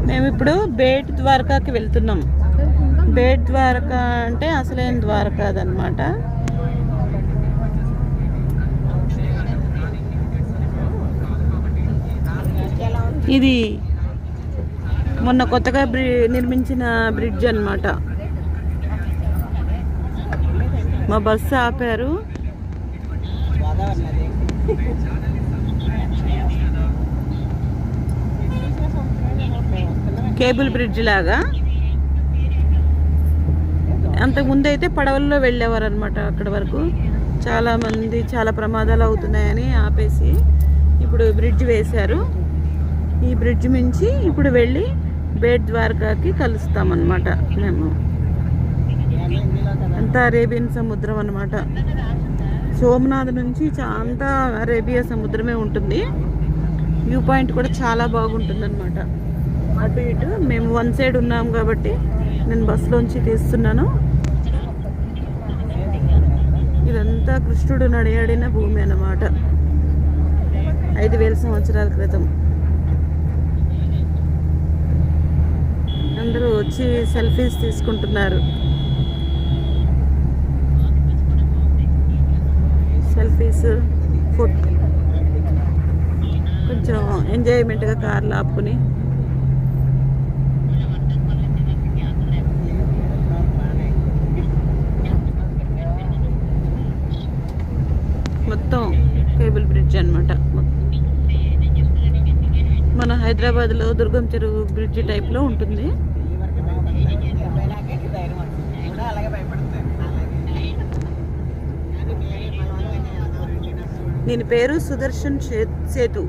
మేము ఇప్పుడు బేట్ ద్వారకాకి వెళ్తున్నాం. బేట్ ద్వారకా అంటే అసలైన ద్వారకా అదనమాట. ఇది మొన్న కొత్తగా నిర్మించిన బ్రిడ్జ్ అన్నమాట. మా బస్సు ఆపారు. కేబుల్ బ్రిడ్జ్ లాగా. అంతకుముందు అయితే పడవల్లో వెళ్ళేవారు అనమాట. అక్కడ వరకు చాలామంది చాలా ప్రమాదాలు అవుతున్నాయని ఆపేసి ఇప్పుడు బ్రిడ్జ్ వేశారు. ఈ బ్రిడ్జ్ మించి ఇప్పుడు వెళ్ళి బేట్ ద్వారకాకి కలుస్తామన్నమాట. మేము అంతా అరేబియన్ సముద్రం అన్నమాట. సోమనాథ్ నుంచి అంతా అరేబియా సముద్రమే ఉంటుంది. వ్యూ పాయింట్ కూడా చాలా బాగుంటుంది అనమాట. అటు ఇటు మేము వన్ సైడ్ ఉన్నాం కాబట్టి నేను బస్సులోంచి తీస్తున్నాను. ఇదంతా కృష్ణుడు నడియాడిన భూమి అన్నమాట. 5000 సంవత్సరాల క్రితం. అందరూ వచ్చి సెల్ఫీస్ తీసుకుంటున్నారు. సెల్ఫీస్, ఫుడ్, కొంచెం ఎంజాయ్మెంట్గా కార్లు ఆపుకుని మొత్తం కేబుల్ బ్రిడ్జ్ అనమాట. మన హైదరాబాద్లో దుర్గం చెరువు బ్రిడ్జ్ టైప్లో ఉంటుంది. దీని పేరు సుదర్శన్ సేతు.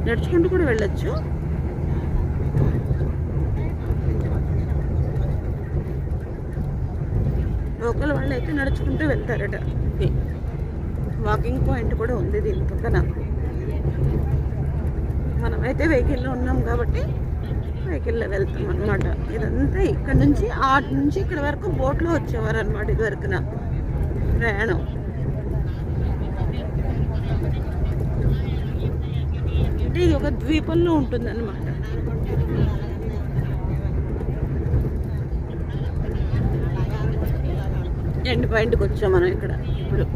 నడుచుకుంటూ కూడా వెళ్ళొచ్చు. లోకల్ వాళ్ళు అయితే నడుచుకుంటూ వెళ్తారట. వాకింగ్ పాయింట్ కూడా ఉంది దీని పక్కన. మనమైతే వెహికల్లో ఉన్నాం కాబట్టి వెహికల్లో వెళ్తాం అనమాట. ఇదంతా ఇక్కడ నుంచి ఆటి నుంచి ఇక్కడ వరకు బోట్లో వచ్చేవారు అనమాట. ఇది వరకున ప్రయాణం. అంటే ఇది ఒక ద్వీపంలో ఉంటుంది అనమాట. ఎండ్ పాయింట్కి వచ్చాం మనం ఇక్కడ ఇప్పుడు.